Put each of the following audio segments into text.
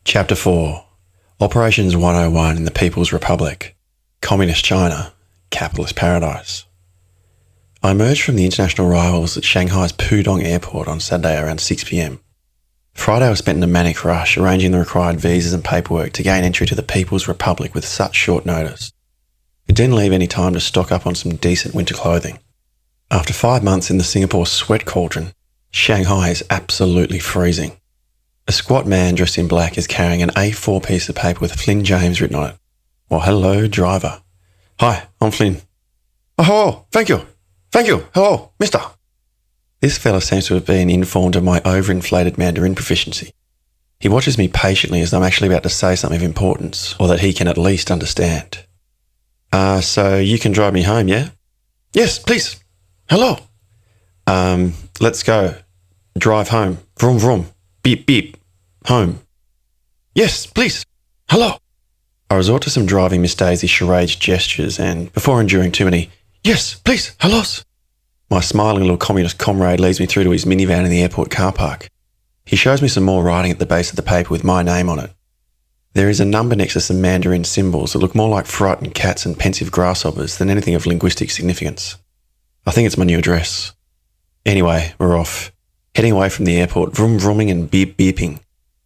Chapter 4. Operations 101 in the People's Republic. Communist China. Capitalist Paradise. I emerged from the international arrivals at Shanghai's Pudong Airport on Saturday around 6 p.m. Friday was spent in a manic rush arranging the required visas and paperwork to gain entry to the People's Republic with such short notice. It didn't leave any time to stock up on some decent winter clothing. After 5 months in the Singapore sweat cauldron, Shanghai is absolutely freezing. A squat man dressed in black is carrying an A4 piece of paper with Flynn James written on it. Well, hello, driver. Hi, I'm Flynn. Oh, hello, thank you. Hello, mister. This fella seems to have been informed of my overinflated Mandarin proficiency. He watches me patiently as I'm actually about to say something of importance, or that he can at least understand. So you can drive me home, yeah? Yes, please. Hello. Let's go. Drive home. Vroom, vroom. Beep, beep. Home. Yes, please. Hello. I resort to some driving Miss Daisy charades gestures and, before enduring too many, yes, please, hellos, my smiling little communist comrade leads me through to his minivan in the airport car park. He shows me some more writing at the base of the paper with my name on it. There is a number next to some Mandarin symbols that look more like frightened cats and pensive grasshoppers than anything of linguistic significance. I think it's my new address. Anyway, we're off. Heading away from the airport, vroom vrooming and beep beeping.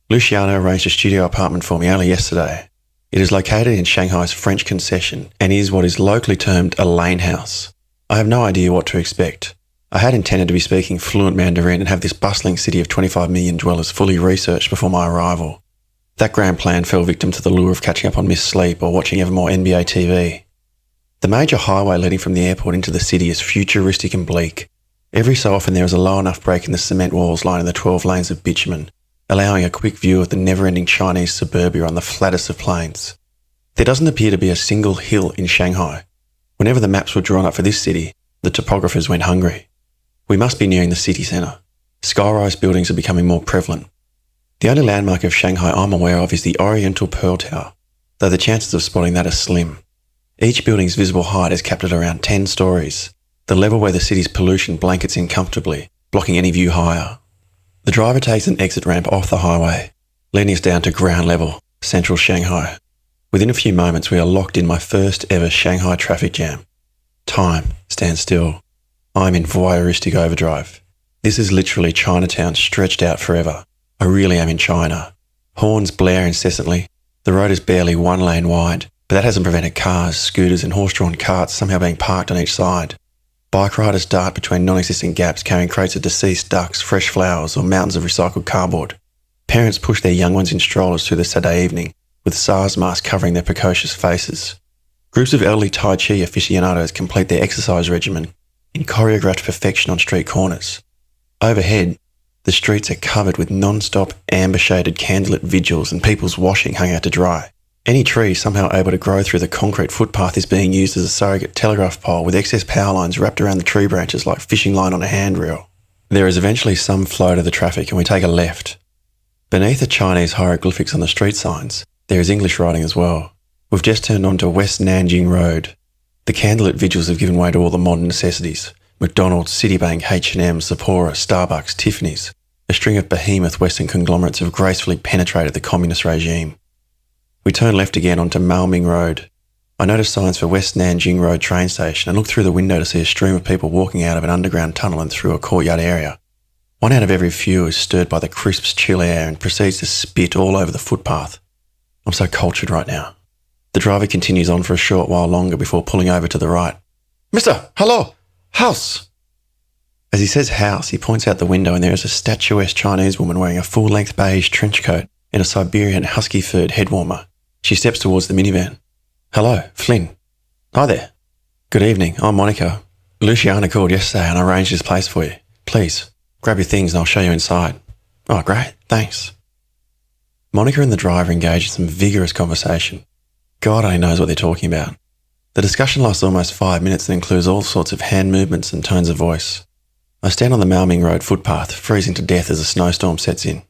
Luciano arranged a studio apartment for me only yesterday. It is located in Shanghai's French concession and is what is locally termed a lane house. I have no idea what to expect. I had intended to be speaking fluent Mandarin and have this bustling city of 25 million dwellers fully researched before my arrival. That grand plan fell victim to the lure of catching up on Miss Sleep or watching ever more NBA TV. The major highway leading from the airport into the city is futuristic and bleak. Every so often there is a low enough break in the cement walls lining the 12 lanes of bitumen, allowing a quick view of the never-ending Chinese suburbia on the flattest of plains. There doesn't appear to be a single hill in Shanghai. Whenever the maps were drawn up for this city, the topographers went hungry. We must be nearing the city centre. Sky-rise buildings are becoming more prevalent. The only landmark of Shanghai I'm aware of is the Oriental Pearl Tower, though the chances of spotting that are slim. Each building's visible height is capped at around 10 stories, the level where the city's pollution blankets in comfortably, blocking any view higher. The driver takes an exit ramp off the highway, leading us down to ground level, central Shanghai. Within a few moments, we are locked in my first ever Shanghai traffic jam. Time stands still. I'm in voyeuristic overdrive. This is literally Chinatown stretched out forever. I really am in China. Horns blare incessantly. The road is barely 1 lane wide, but that hasn't prevented cars, scooters and horse-drawn carts somehow being parked on each side. Bike riders dart between non-existent gaps carrying crates of deceased ducks, fresh flowers or mountains of recycled cardboard. Parents push their young ones in strollers through the Saturday evening, with SARS masks covering their precocious faces. Groups of elderly Tai Chi aficionados complete their exercise regimen in choreographed perfection on street corners. Overhead, the streets are covered with non-stop amber-shaded candlelit vigils and people's washing hung out to dry. Any tree somehow able to grow through the concrete footpath is being used as a surrogate telegraph pole with excess power lines wrapped around the tree branches like fishing line on a handrail. There is eventually some flow to the traffic and we take a left. Beneath the Chinese hieroglyphics on the street signs, there is English writing as well. We've just turned onto West Nanjing Road. The candlelit vigils have given way to all the modern necessities. McDonald's, Citibank, H&M, Sephora, Starbucks, Tiffany's. A string of behemoth Western conglomerates have gracefully penetrated the communist regime. We turn left again onto Maoming Road. I notice signs for West Nanjing Road train station and look through the window to see a stream of people walking out of an underground tunnel and through a courtyard area. One out of every few is stirred by the crisp, chill air and proceeds to spit all over the footpath. I'm so cultured right now. The driver continues on for a short while longer before pulling over to the right. Mister, hello, house. As he says house, he points out the window and there is a statuesque Chinese woman wearing a full-length beige trench coat and a Siberian husky furred head warmer. She steps towards the minivan. Hello, Flynn. Hi there. Good evening, I'm Monica. Luciana called yesterday and I arranged this place for you. Please, grab your things and I'll show you inside. Oh, great, thanks. Monica and the driver engage in some vigorous conversation. God only knows what they're talking about. The discussion lasts almost 5 minutes and includes all sorts of hand movements and tones of voice. I stand on the Maoming Road footpath, freezing to death as a snowstorm sets in.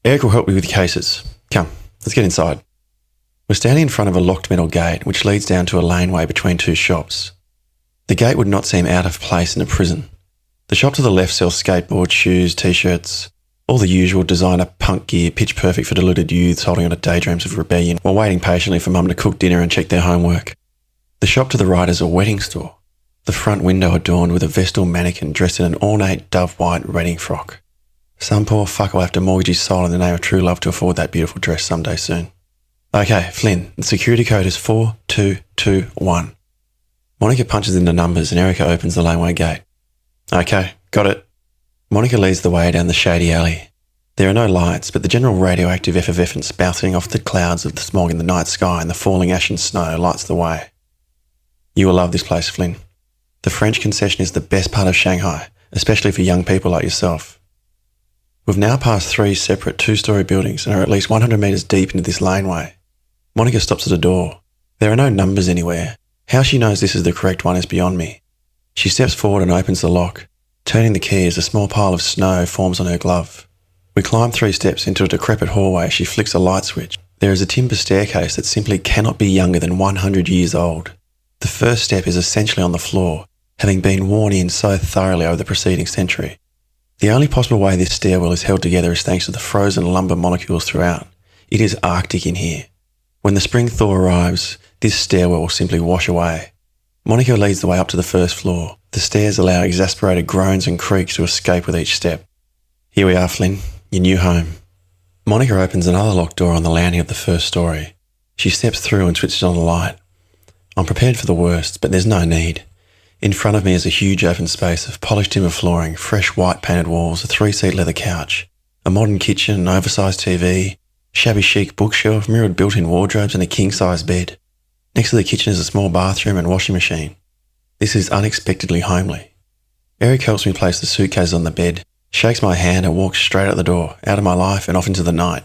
Eric will help me with the cases. Come, let's get inside. We're standing in front of a locked metal gate which leads down to a laneway between 2 shops. The gate would not seem out of place in a prison. The shop to the left sells skateboards, shoes, t-shirts, All the usual designer punk gear, pitch perfect for deluded youths holding on to daydreams of rebellion while waiting patiently for mum to cook dinner and check their homework. The shop to the right is a wedding store. The front window adorned with a Vestal mannequin dressed in an ornate dove-white wedding frock. Some poor fuck will have to mortgage his soul in the name of true love to afford that beautiful dress someday soon. Okay, Flynn, the security code is 4221. Monica punches in the numbers and Erica opens the laneway gate. Okay, got it. Monica leads the way down the shady alley. There are no lights, but the general radioactive effervescence bouncing off the clouds of the smog in the night sky and the falling ash and snow lights the way. You will love this place, Flynn. The French concession is the best part of Shanghai, especially for young people like yourself. We've now passed 3 separate 2-storey buildings and are at least 100 metres deep into this laneway. Monica stops at a door. There are no numbers anywhere. How she knows this is the correct one is beyond me. She steps forward and opens the lock. Turning the key as a small pile of snow forms on her glove. We climb 3 steps into a decrepit hallway as she flicks a light switch. There is a timber staircase that simply cannot be younger than 100 years old. The first step is essentially on the floor, having been worn in so thoroughly over the preceding century. The only possible way this stairwell is held together is thanks to the frozen lumber molecules throughout. It is Arctic in here. When the spring thaw arrives, this stairwell will simply wash away. Monica leads the way up to the first floor. The stairs allow exasperated groans and creaks to escape with each step. Here we are, Flynn, your new home. Monica opens another locked door on the landing of the first story. She steps through and switches on the light. I'm prepared for the worst, but there's no need. In front of me is a huge open space of polished timber flooring, fresh white painted walls, a 3-seat leather couch, a modern kitchen, an oversized TV, shabby chic bookshelf, mirrored built-in wardrobes and a king-size bed. Next to the kitchen is a small bathroom and washing machine. This is unexpectedly homely. Eric helps me place the suitcases on the bed, shakes my hand and walks straight out the door, out of my life and off into the night.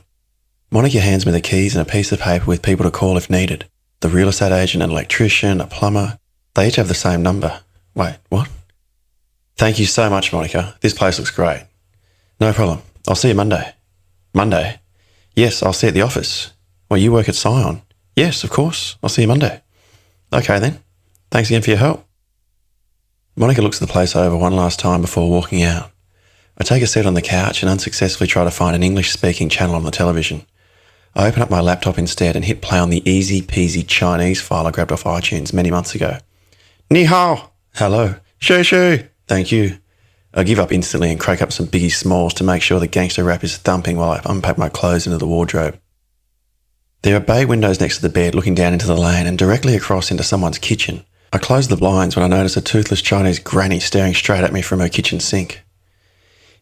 Monica hands me the keys and a piece of paper with people to call if needed. The real estate agent, an electrician, a plumber. They each have the same number. Wait, what? Thank you so much, Monica. This place looks great. No problem. I'll see you Monday. Monday? Yes, I'll see you at the office. Well, you work at Scion. Yes, of course. I'll see you Monday. Okay then. Thanks again for your help. Monica looks the place over one last time before walking out. I take a seat on the couch and unsuccessfully try to find an English-speaking channel on the television. I open up my laptop instead and hit play on the easy-peasy Chinese file I grabbed off iTunes many months ago. Ni hao. Hello. Shoo shoo. Thank you. I give up instantly and crack up some Biggie Smalls to make sure the gangster rap is thumping while I unpack my clothes into the wardrobe. There are bay windows next to the bed looking down into the lane and directly across into someone's kitchen. I close the blinds when I notice a toothless Chinese granny staring straight at me from her kitchen sink.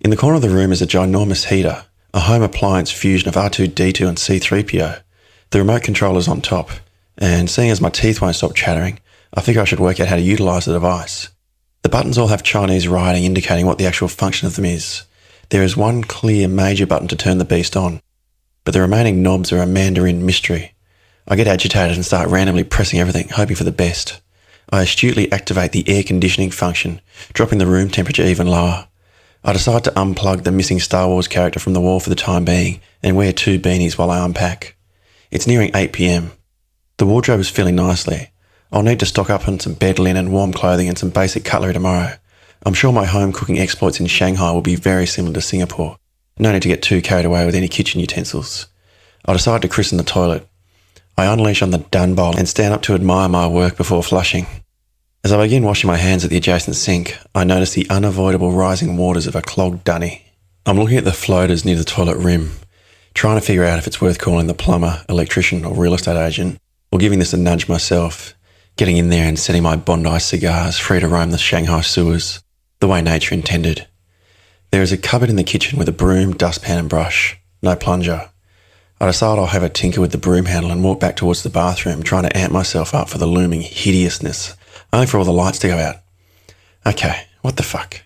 In the corner of the room is a ginormous heater, a home appliance fusion of R2-D2 and C-3PO. The remote controller's on top, and seeing as my teeth won't stop chattering, I figure I should work out how to utilise the device. The buttons all have Chinese writing indicating what the actual function of them is. There is one clear major button to turn the beast on, but the remaining knobs are a Mandarin mystery. I get agitated and start randomly pressing everything, hoping for the best. I astutely activate the air conditioning function, dropping the room temperature even lower. I decide to unplug the missing Star Wars character from the wall for the time being and wear 2 beanies while I unpack. It's nearing 8 p.m. The wardrobe is filling nicely. I'll need to stock up on some bed linen, warm clothing and some basic cutlery tomorrow. I'm sure my home cooking exploits in Shanghai will be very similar to Singapore. No need to get too carried away with any kitchen utensils. I decide to christen the toilet. I unleash on the dun bowl and stand up to admire my work before flushing. As I begin washing my hands at the adjacent sink, I notice the unavoidable rising waters of a clogged dunny. I'm looking at the floaters near the toilet rim, trying to figure out if it's worth calling the plumber, electrician or real estate agent, or giving this a nudge myself, getting in there and setting my Bondi cigars free to roam the Shanghai sewers, the way nature intended. There is a cupboard in the kitchen with a broom, dustpan and brush. No plunger. I decide I'll have a tinker with the broom handle and walk back towards the bathroom, trying to amp myself up for the looming hideousness, only for all the lights to go out. Okay, what the fuck?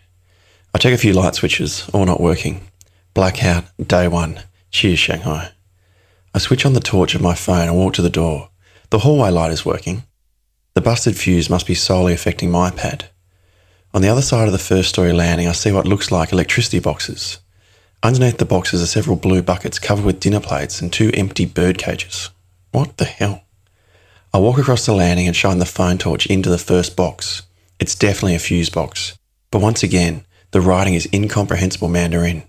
I check a few light switches, all not working. Blackout, day 1. Cheers, Shanghai. I switch on the torch of my phone and walk to the door. The hallway light is working. The busted fuse must be solely affecting my pad. On the other side of the first story landing, I see what looks like electricity boxes. Underneath the boxes are several blue buckets covered with dinner plates and 2 empty bird cages. What the hell? I walk across the landing and shine the phone torch into the first box. It's definitely a fuse box. But once again, the writing is incomprehensible Mandarin.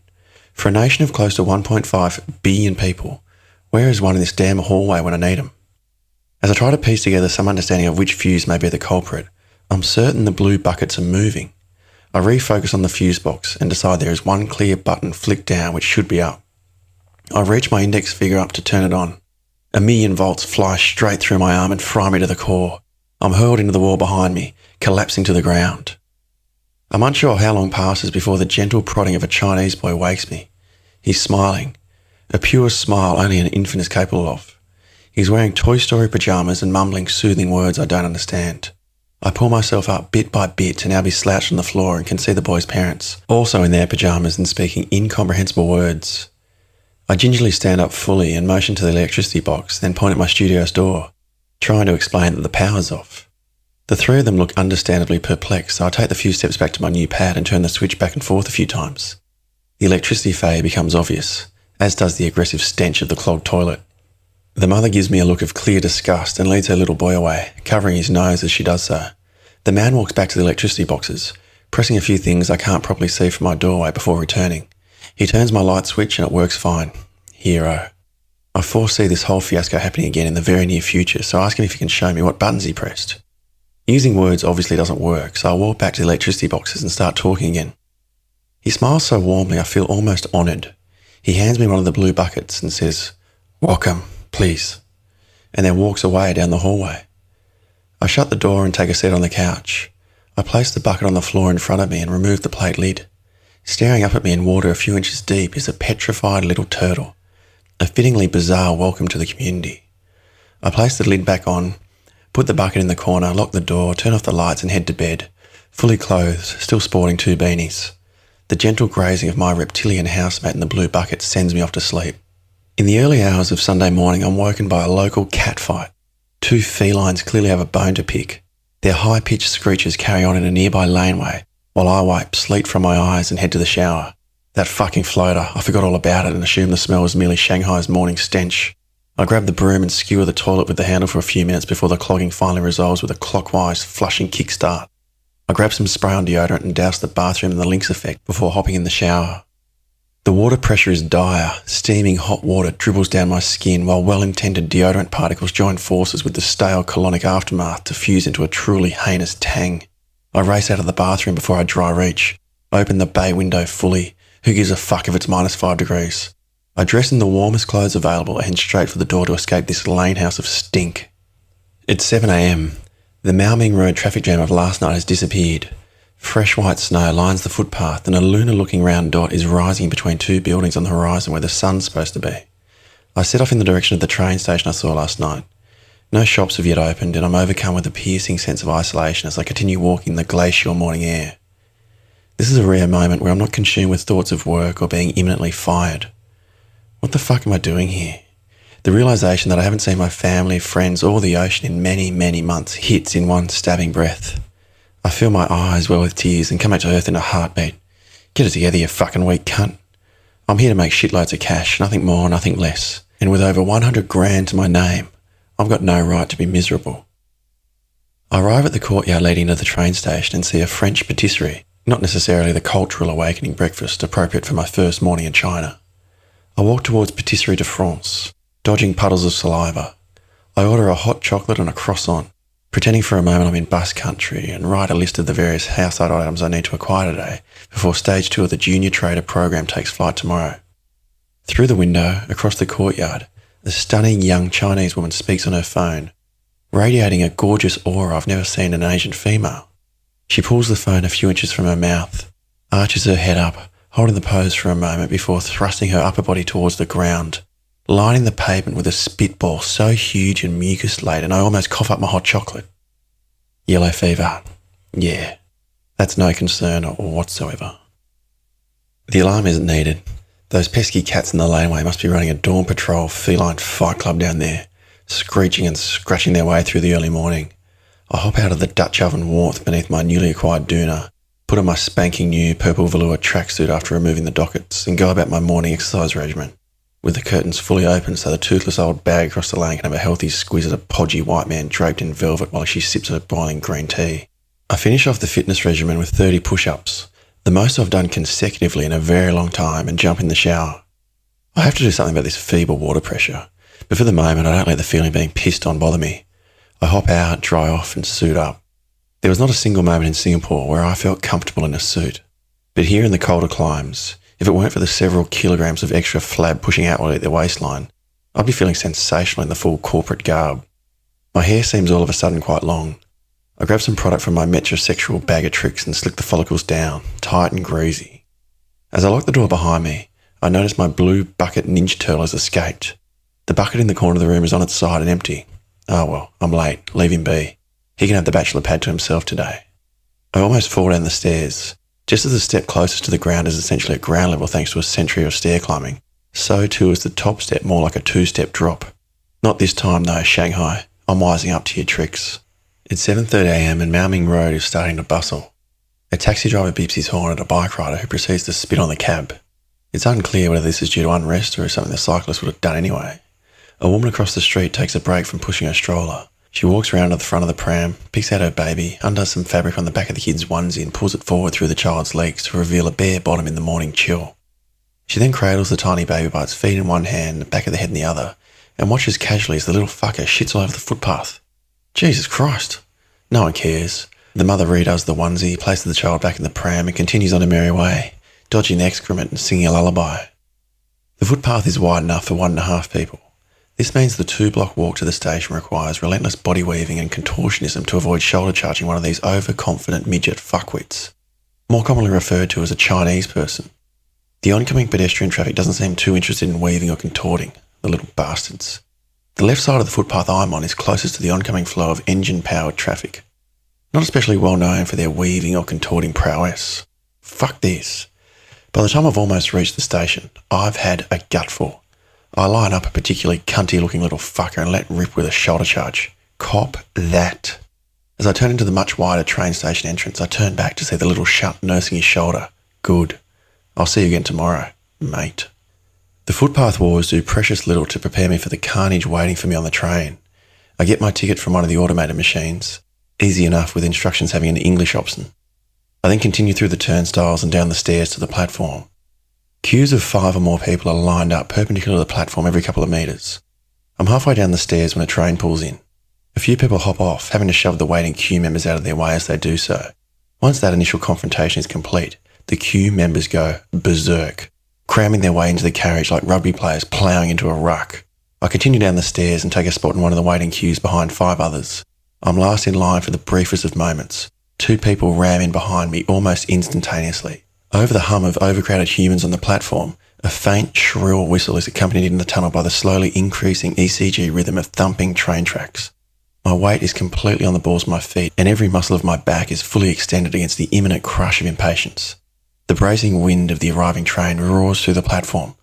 For a nation of close to 1.5 billion people, where is one in this damn hallway when I need them? As I try to piece together some understanding of which fuse may be the culprit, I'm certain the blue buckets are moving. I refocus on the fuse box and decide there is one clear button flicked down which should be up. I reach my index finger up to turn it on. 1,000,000 volts fly straight through my arm and fry me to the core. I'm hurled into the wall behind me, collapsing to the ground. I'm unsure how long passes before the gentle prodding of a Chinese boy wakes me. He's smiling, a pure smile only an infant is capable of. He's wearing Toy Story pyjamas and mumbling soothing words I don't understand. I pull myself up bit by bit to now be slouched on the floor and can see the boy's parents, also in their pyjamas and speaking incomprehensible words. I gingerly stand up fully and motion to the electricity box, then point at my studio's door, trying to explain that the power's off. The three of them look understandably perplexed, so I take the few steps back to my new pad and turn the switch back and forth a few times. The electricity failure becomes obvious, as does the aggressive stench of the clogged toilet. The mother gives me a look of clear disgust and leads her little boy away, covering his nose as she does so. The man walks back to the electricity boxes, pressing a few things I can't properly see from my doorway before returning. He turns my light switch and it works fine. Hero. I foresee this whole fiasco happening again in the very near future, so I ask him if he can show me what buttons he pressed. Using words obviously doesn't work, so I walk back to the electricity boxes and start talking again. He smiles so warmly I feel almost honoured. He hands me one of the blue buckets and says, "Welcome, please," and then walks away down the hallway. I shut the door and take a seat on the couch. I place the bucket on the floor in front of me and remove the plate lid. Staring up at me in water a few inches deep is a petrified little turtle, a fittingly bizarre welcome to the community. I place the lid back on, put the bucket in the corner, lock the door, turn off the lights and head to bed, fully clothed, still sporting 2 beanies. The gentle grazing of my reptilian housemate in the blue bucket sends me off to sleep. In the early hours of Sunday morning, I'm woken by a local cat fight. 2 felines clearly have a bone to pick. Their high-pitched screeches carry on in a nearby laneway, while I wipe sleep from my eyes and head to the shower. That fucking floater, I forgot all about it and assumed the smell was merely Shanghai's morning stench. I grab the broom and skewer the toilet with the handle for a few minutes before the clogging finally resolves with a clockwise, flushing kickstart. I grab some spray on deodorant and douse the bathroom in the Lynx effect before hopping in the shower. The water pressure is dire. Steaming hot water dribbles down my skin while well-intended deodorant particles join forces with the stale colonic aftermath to fuse into a truly heinous tang. I race out of the bathroom before I dry reach. Open the bay window fully. Who gives a fuck if it's -5 degrees? I dress in the warmest clothes available and head straight for the door to escape this lane house of stink. It's 7 a.m. The Maoming Road traffic jam of last night has disappeared. Fresh white snow lines the footpath and a lunar-looking round dot is rising between 2 buildings on the horizon where the sun's supposed to be. I set off in the direction of the train station I saw last night. No shops have yet opened and I'm overcome with a piercing sense of isolation as I continue walking the glacial morning air. This is a rare moment where I'm not consumed with thoughts of work or being imminently fired. What the fuck am I doing here? The realisation that I haven't seen my family, friends or the ocean in many, many months hits in one stabbing breath. I feel my eyes well with tears and come back to earth in a heartbeat. Get it together, you fucking weak cunt. I'm here to make shitloads of cash, nothing more, nothing less. And with over 100 grand to my name, I've got no right to be miserable. I arrive at the courtyard leading to the train station and see a French patisserie, not necessarily the cultural awakening breakfast appropriate for my first morning in China. I walk towards Patisserie de France, dodging puddles of saliva. I order a hot chocolate and a croissant, pretending for a moment I'm in bus country and write a list of the various household items I need to acquire today before stage 2 of the Junior Trader program takes flight tomorrow. Through the window, across the courtyard, a stunning young Chinese woman speaks on her phone, radiating a gorgeous aura I've never seen in an Asian female. She pulls the phone a few inches from her mouth, arches her head up, holding the pose for a moment before thrusting her upper body towards the ground, lining the pavement with a spitball so huge and mucus-laden I almost cough up my hot chocolate. Yellow fever. Yeah, that's no concern or whatsoever. The alarm isn't needed. Those pesky cats in the laneway must be running a dawn patrol feline fight club down there, screeching and scratching their way through the early morning. I hop out of the Dutch oven warmth beneath my newly acquired doona, put on my spanking new purple velour tracksuit after removing the dockets, and go about my morning exercise regimen, with the curtains fully open so the toothless old bag across the lane can have a healthy squeeze at a podgy white man draped in velvet while she sips her boiling green tea. I finish off the fitness regimen with 30 push-ups, The most I've done consecutively in a very long time, and jump in the shower. I have to do something about this feeble water pressure, but for the moment I don't let the feeling of being pissed on bother me. I hop out, dry off and suit up. There was not a single moment in Singapore where I felt comfortable in a suit. But here in the colder climes, if it weren't for the several kilograms of extra flab pushing outward at the waistline, I'd be feeling sensational in the full corporate garb. My hair seems all of a sudden quite long. I grab some product from my metrosexual bag of tricks and slick the follicles down, tight and greasy. As I lock the door behind me, I notice my blue bucket Ninja Turtle has escaped. The bucket in the corner of the room is on its side and empty. Oh well, I'm late. Leave him be. He can have the bachelor pad to himself today. I almost fall down the stairs. Just as the step closest to the ground is essentially at ground level thanks to a century of stair climbing, so too is the top step more like a two-step drop. Not this time though, Shanghai. I'm wising up to your tricks. It's 7:30 a.m. and Maoming Road is starting to bustle. A taxi driver beeps his horn at a bike rider who proceeds to spit on the cab. It's unclear whether this is due to unrest or is something the cyclist would have done anyway. A woman across the street takes a break from pushing her stroller. She walks around to the front of the pram, picks out her baby, undoes some fabric on the back of the kid's onesie and pulls it forward through the child's legs to reveal a bare bottom in the morning chill. She then cradles the tiny baby by its feet in one hand and the back of the head in the other, and watches casually as the little fucker shits all over the footpath. Jesus Christ. No one cares. The mother redoes the onesie, places the child back in the pram and continues on her merry way, dodging the excrement and singing a lullaby. The footpath is wide enough for 1.5 people. This means the 2-block walk to the station requires relentless body weaving and contortionism to avoid shoulder charging one of these overconfident midget fuckwits, more commonly referred to as a Chinese person. The oncoming pedestrian traffic doesn't seem too interested in weaving or contorting, the little bastards. The left side of the footpath I'm on is closest to the oncoming flow of engine-powered traffic, not especially well known for their weaving or contorting prowess. Fuck this. By the time I've almost reached the station, I've had a gutful. I line up a particularly cunty-looking little fucker and let rip with a shoulder charge. Cop that. As I turn into the much wider train station entrance, I turn back to see the little shunt nursing his shoulder. Good. I'll see you again tomorrow, mate. The footpath wars do precious little to prepare me for the carnage waiting for me on the train. I get my ticket from one of the automated machines, easy enough with instructions having an English option. I then continue through the turnstiles and down the stairs to the platform. Queues of 5 or more people are lined up perpendicular to the platform every couple of metres. I'm halfway down the stairs when a train pulls in. A few people hop off, having to shove the waiting queue members out of their way as they do so. Once that initial confrontation is complete, the queue members go berserk, cramming their way into the carriage like rugby players ploughing into a ruck. I continue down the stairs and take a spot in one of the waiting queues behind 5 others. I'm last in line for the briefest of moments. 2 people ram in behind me almost instantaneously. Over the hum of overcrowded humans on the platform, a faint, shrill whistle is accompanied in the tunnel by the slowly increasing ECG rhythm of thumping train tracks. My weight is completely on the balls of my feet and every muscle of my back is fully extended against the imminent crush of impatience. The bracing wind of the arriving train roars through the platform.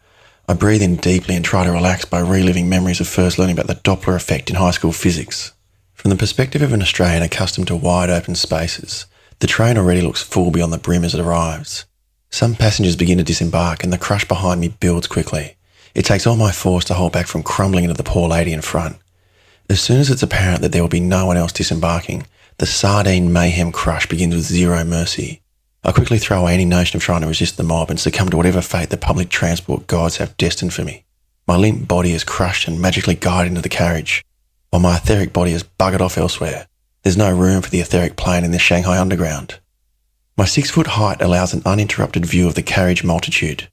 I breathe in deeply and try to relax by reliving memories of first learning about the Doppler effect in high school physics. From the perspective of an Australian accustomed to wide open spaces, the train already looks full beyond the brim as it arrives. Some passengers begin to disembark and the crush behind me builds quickly. It takes all my force to hold back from crumbling into the poor lady in front. As soon as it's apparent that there will be no one else disembarking, the sardine mayhem crush begins with zero mercy. I quickly throw away any notion of trying to resist the mob and succumb to whatever fate the public transport gods have destined for me. My limp body is crushed and magically guided into the carriage, while my etheric body is buggered off elsewhere. There's no room for the etheric plane in the Shanghai underground. My 6-foot height allows an uninterrupted view of the carriage multitude.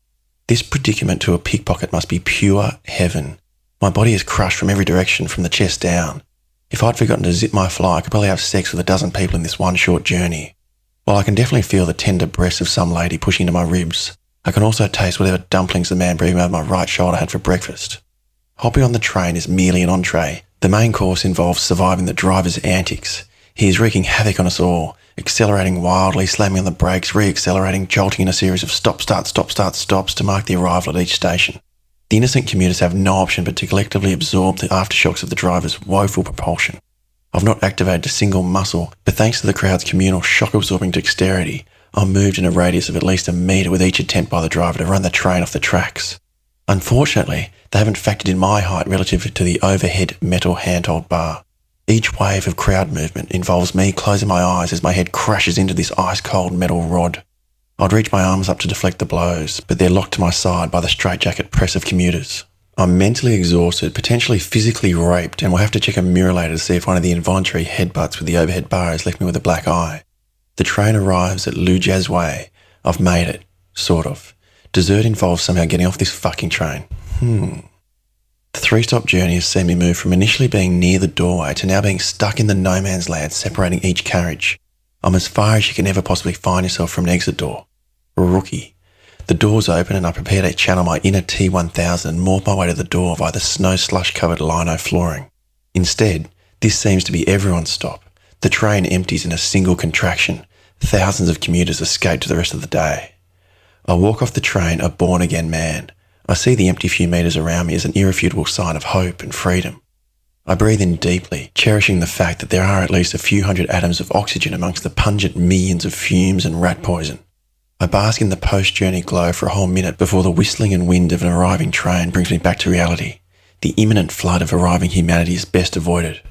This predicament to a pickpocket must be pure heaven. My body is crushed from every direction from the chest down. If I'd forgotten to zip my fly, I could probably have sex with 12 people in this one short journey. While I can definitely feel the tender breasts of some lady pushing into my ribs, I can also taste whatever dumplings the man breathing over my right shoulder had for breakfast. Hopping on the train is merely an entree. The main course involves surviving the driver's antics. He is wreaking havoc on us all, accelerating wildly, slamming on the brakes, re-accelerating, jolting in a series of stop-start, stop-start, stops to mark the arrival at each station. The innocent commuters have no option but to collectively absorb the aftershocks of the driver's woeful propulsion. I've not activated a single muscle, but thanks to the crowd's communal shock-absorbing dexterity, I'm moved in a radius of at least a metre with each attempt by the driver to run the train off the tracks. Unfortunately, they haven't factored in my height relative to the overhead metal handhold bar. Each wave of crowd movement involves me closing my eyes as my head crashes into this ice-cold metal rod. I'd reach my arms up to deflect the blows, but they're locked to my side by the straitjacket press of commuters. I'm mentally exhausted, potentially physically raped, and will have to check a mirror later to see if one of the involuntary headbutts with the overhead bar has left me with a black eye. The train arrives at Lujaz Way. I've made it. Sort of. Dessert involves somehow getting off this fucking train. The 3-stop journey has seen me move from initially being near the doorway to now being stuck in the no man's land separating each carriage. I'm as far as you can ever possibly find yourself from an exit door. Rookie. The doors open and I prepare to channel my inner T1000 and morph my way to the door via the snow slush-covered lino flooring. Instead, this seems to be everyone's stop. The train empties in a single contraction. Thousands of commuters escape to the rest of the day. I walk off the train a born-again man. I see the empty few metres around me as an irrefutable sign of hope and freedom. I breathe in deeply, cherishing the fact that there are at least a few hundred atoms of oxygen amongst the pungent millions of fumes and rat poison. I bask in the post-journey glow for a whole minute before the whistling and wind of an arriving train brings me back to reality. The imminent flood of arriving humanity is best avoided.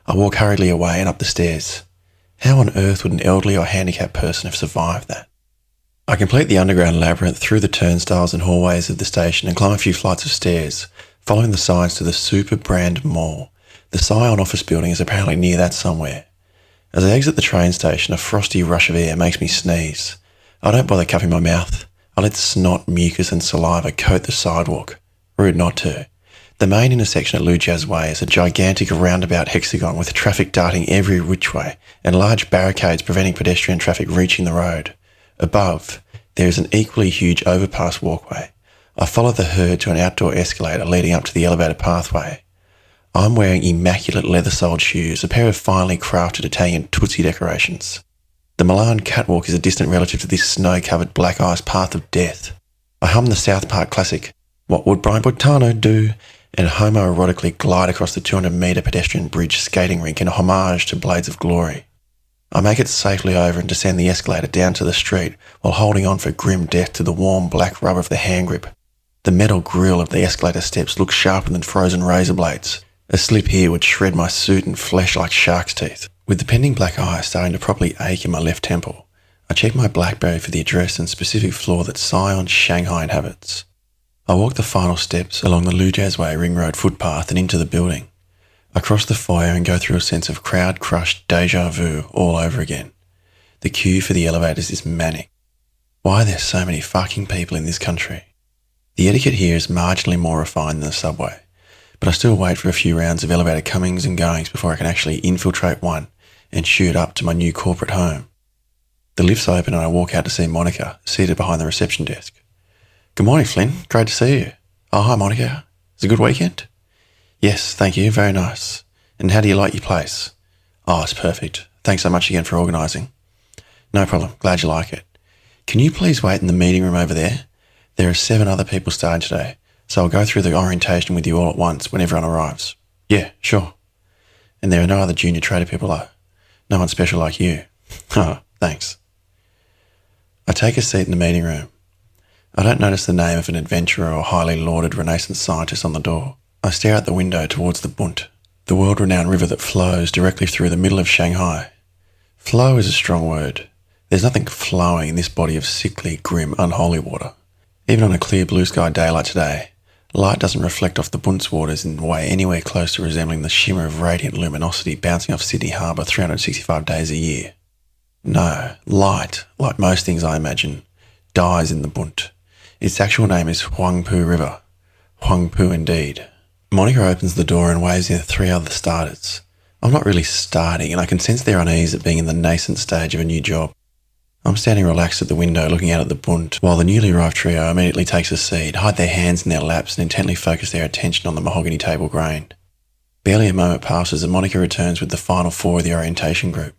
I walk hurriedly away and up the stairs. How on earth would an elderly or handicapped person have survived that? I complete the underground labyrinth through the turnstiles and hallways of the station and climb a few flights of stairs, following the signs to the Super Brand Mall. The Scion office building is apparently near that somewhere. As I exit the train station, a frosty rush of air makes me sneeze. I don't bother cupping my mouth. I let snot, mucus and saliva coat the sidewalk. Rude not to. The main intersection at Lujaz Way is a gigantic roundabout hexagon with traffic darting every which way and large barricades preventing pedestrian traffic reaching the road. Above, there is an equally huge overpass walkway. I follow the herd to an outdoor escalator leading up to the elevated pathway. I'm wearing immaculate leather-soled shoes, a pair of finely crafted Italian Tootsie decorations. The Milan catwalk is a distant relative to this snow-covered black ice path of death. I hum the South Park classic, "What Would Brian Boitano Do?" and homoerotically glide across the 200-metre pedestrian bridge skating rink in a homage to Blades of Glory. I make it safely over and descend the escalator down to the street while holding on for grim death to the warm black rubber of the hand grip. The metal grille of the escalator steps looks sharper than frozen razor blades. A slip here would shred my suit and flesh like shark's teeth. With the pending black eye starting to properly ache in my left temple, I check my BlackBerry for the address and specific floor that Scion Shanghai inhabits. I walk the final steps along the Lujaz Way ring road footpath and into the building. I cross the foyer and go through a sense of crowd-crushed déjà vu all over again. The queue for the elevators is manic. Why are there so many fucking people in this country? The etiquette here is marginally more refined than the subway, but I still wait for a few rounds of elevator comings and goings before I can actually infiltrate one and shoot up to my new corporate home. The lift's open and I walk out to see Monica, seated behind the reception desk. "Good morning, Flynn. Great to see you." "Oh, hi, Monica. It's a good weekend?" "Yes, thank you. Very nice. And how do you like your place?" "Oh, it's perfect. Thanks so much again for organising." "No problem. Glad you like it. Can you please wait in the meeting room over there? There are 7 other people starting today, so I'll go through the orientation with you all at once when everyone arrives." "Yeah, sure." "And there are no other junior trader people, though? No one special like you?" "Oh, thanks." I take a seat in the meeting room. I don't notice the name of an adventurer or highly lauded Renaissance scientist on the door. I stare out the window towards the Bund, the world-renowned river that flows directly through the middle of Shanghai. Flow is a strong word. There's nothing flowing in this body of sickly, grim, unholy water. Even on a clear blue sky day like today, light doesn't reflect off the Bund's waters in a way anywhere close to resembling the shimmer of radiant luminosity bouncing off Sydney Harbour 365 days a year. No, light, like most things I imagine, dies in the Bund. Its actual name is Huangpu River. Huangpu indeed. Monica opens the door and waves in the 3 other starters. I'm not really starting, and I can sense their unease at being in the nascent stage of a new job. I'm standing relaxed at the window looking out at the Bund, while the newly arrived trio immediately takes a seat, hide their hands in their laps and intently focus their attention on the mahogany table grain. Barely a moment passes and Monica returns with the final 4 of the orientation group.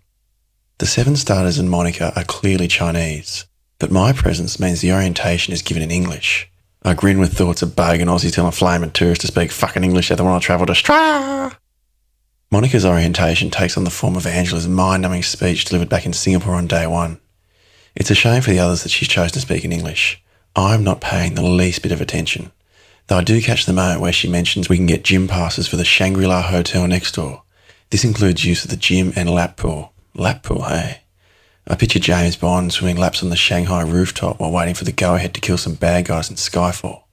The 7 starters and Monica are clearly Chinese, but my presence means the orientation is given in English. I grin with thoughts of bogan Aussies telling flaming tourists to speak fucking English if they want to travel to Australia. Monica's orientation takes on the form of Angela's mind-numbing speech delivered back in Singapore on day 1. It's a shame for the others that she's chosen to speak in English. I'm not paying the least bit of attention, though I do catch the moment where she mentions we can get gym passes for the Shangri-La Hotel next door. This includes use of the gym and lap pool. Lap pool, hey? I picture James Bond swimming laps on the Shanghai rooftop while waiting for the go-ahead to kill some bad guys in Ch.4.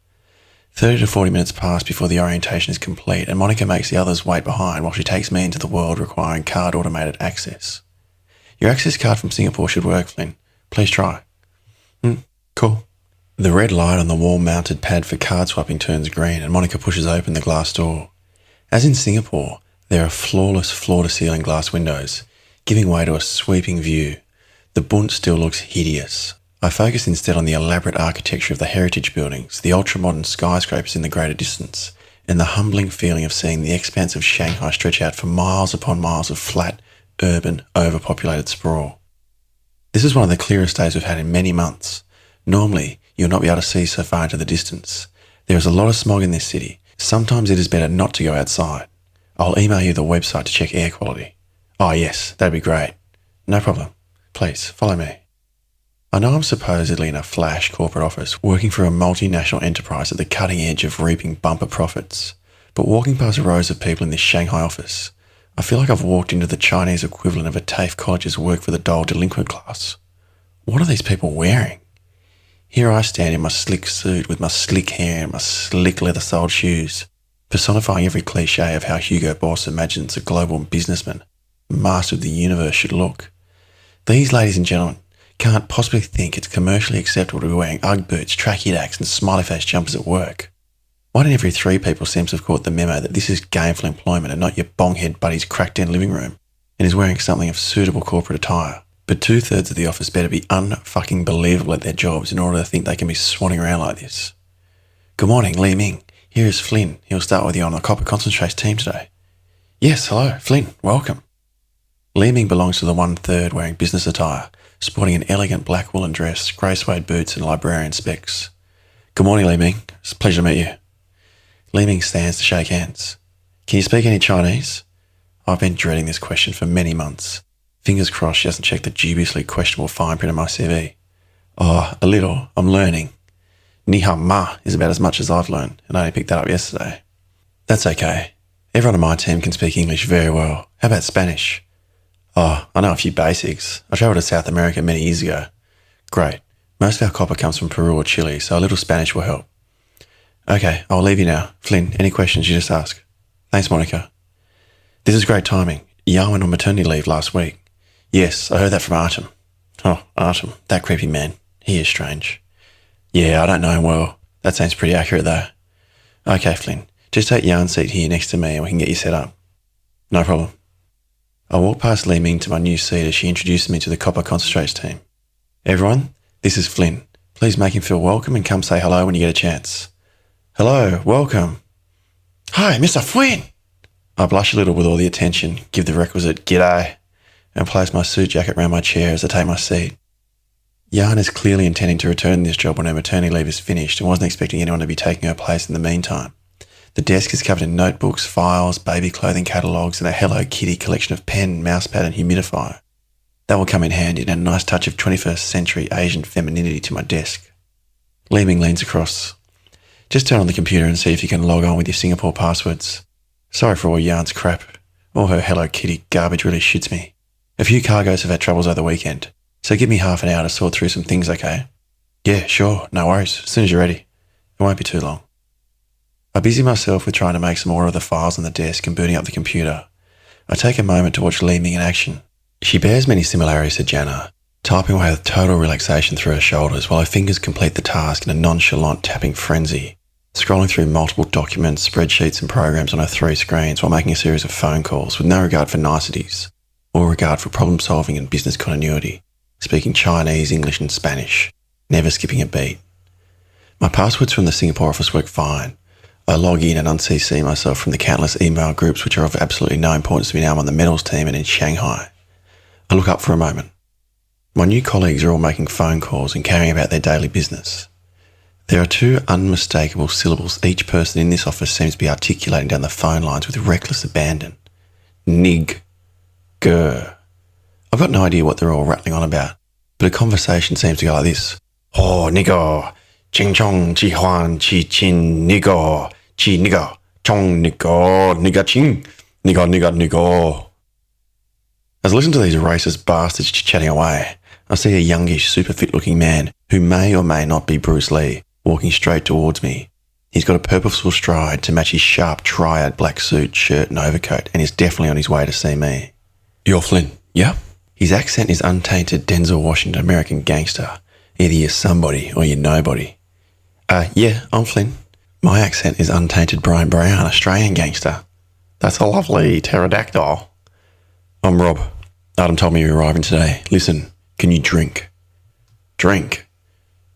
30 to 40 minutes pass before the orientation is complete, and Monica makes the others wait behind while she takes me into the world requiring card automated access. Your access card from Singapore should work, Flynn. Please try. Cool. The red light on the wall-mounted pad for card swapping turns green, and Monica pushes open the glass door. As in Singapore, there are flawless floor-to-ceiling glass windows, giving way to a sweeping view. The bunt still looks hideous. I focus instead on the elaborate architecture of the heritage buildings, the ultra-modern skyscrapers in the greater distance, and the humbling feeling of seeing the expanse of Shanghai stretch out for miles upon miles of flat, urban, overpopulated sprawl. This is one of the clearest days we've had in many months. Normally, you'll not be able to see so far into the distance. There is a lot of smog in this city. Sometimes it is better not to go outside. I'll email you the website to check air quality. Oh yes, that'd be great. No problem. Please, follow me. I know I'm supposedly in a flash corporate office working for a multinational enterprise at the cutting edge of reaping bumper profits, but walking past rows of people in this Shanghai office, I feel like I've walked into the Chinese equivalent of a TAFE college's work for the dull delinquent class. What are these people wearing? Here I stand in my slick suit with my slick hair and my slick leather-soled shoes, personifying every cliche of how Hugo Boss imagines a global businessman, master of the universe, should look. These, ladies and gentlemen, can't possibly think it's commercially acceptable to be wearing Ugg boots, tracky dacks and smiley-face jumpers at work. One in every 3 people seems to have caught the memo that this is gainful employment and not your bonghead buddy's cracked-down living room, and is wearing something of suitable corporate attire. But 2/3 of the office better be unfucking believable at their jobs in order to think they can be swatting around like this. Good morning, Li Ming. Here is Flynn. He'll start with you on the copper concentrates team today. Yes, hello, Flynn. Welcome. Li Ming belongs to the 1/3 wearing business attire, sporting an elegant black woolen dress, grey suede boots and librarian specs. Good morning, Li Ming. It's a pleasure to meet you. Li Ming stands to shake hands. Can you speak any Chinese? I've been dreading this question for many months. Fingers crossed she hasn't checked the dubiously questionable fine print of my CV. Oh, a little. I'm learning. Ni hao ma is about as much as I've learned, and I only picked that up yesterday. That's okay. Everyone on my team can speak English very well. How about Spanish? Oh, I know a few basics. I travelled to South America many years ago. Great. Most of our copper comes from Peru or Chile, so a little Spanish will help. Okay, I'll leave you now. Flynn, any questions you just ask. Thanks, Monica. This is great timing. Yao went on maternity leave last week. Yes, I heard that from Artem. Oh, Artem, that creepy man. He is strange. Yeah, I don't know him well. That sounds pretty accurate though. Okay, Flynn, just take Yarn's seat here next to me and we can get you set up. No problem. I walked past Li Ming to my new seat as she introduced me to the copper concentrates team. Everyone, this is Flynn. Please make him feel welcome and come say hello when you get a chance. Hello, welcome. Hi, Mr. Flynn. I blush a little with all the attention, give the requisite g'day, and place my suit jacket round my chair as I take my seat. Yarn is clearly intending to return to this job when her maternity leave is finished and wasn't expecting anyone to be taking her place in the meantime. The desk is covered in notebooks, files, baby clothing catalogues, and a Hello Kitty collection of pen, mousepad and humidifier. That will come in handy and add a nice touch of 21st century Asian femininity to my desk. Li Ming leans across. Just turn on the computer and see if you can log on with your Singapore passwords. Sorry for all Yarn's crap. All her Hello Kitty garbage really shits me. A few cargoes have had troubles over the weekend, so give me half an hour to sort through some things, okay? Yeah, sure, no worries, as soon as you're ready. It won't be too long. I busy myself with trying to make some order of the files on the desk and booting up the computer. I take a moment to watch Li Ming in action. She bears many similarities to Jana, typing away with total relaxation through her shoulders while her fingers complete the task in a nonchalant tapping frenzy, scrolling through multiple documents, spreadsheets and programs on her 3 screens while making a series of phone calls with no regard for niceties or regard for problem solving and business continuity, speaking Chinese, English and Spanish, never skipping a beat. My passwords from the Singapore office work fine. I log in and un-CC myself from the countless email groups which are of absolutely no importance to me now I'm on the metals team and in Shanghai. I look up for a moment. My new colleagues are all making phone calls and carrying about their daily business. There are 2 unmistakable syllables each person in this office seems to be articulating down the phone lines with reckless abandon. Nig. Grr. I've got no idea what they're all rattling on about, but a conversation seems to go like this. Oh, nigger. Ching chong, chi huan, chi chin, nigger. Chi nigger. Chong nigger, nigger ching. Nigger, nigger, nigger. As I listen to these racist bastards chatting away, I see a youngish, super fit-looking man who may or may not be Bruce Lee walking straight towards me. He's got a purposeful stride to match his sharp triad black suit, shirt and overcoat, and is definitely on his way to see me. "You're Flynn, yeah?" His accent is untainted Denzel Washington American gangster. Either you're somebody or you're nobody. Yeah, I'm Flynn. My accent is untainted Brian Brown, Australian gangster. That's a lovely pterodactyl. I'm Rob. Adam told me you're arriving today. Listen, can you drink? Drink.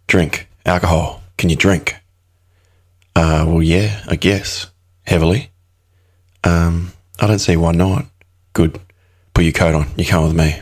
Drink. Alcohol. Can you drink? Well, yeah, I guess. Heavily. I don't see why not. Good. Put your coat on. You come with me.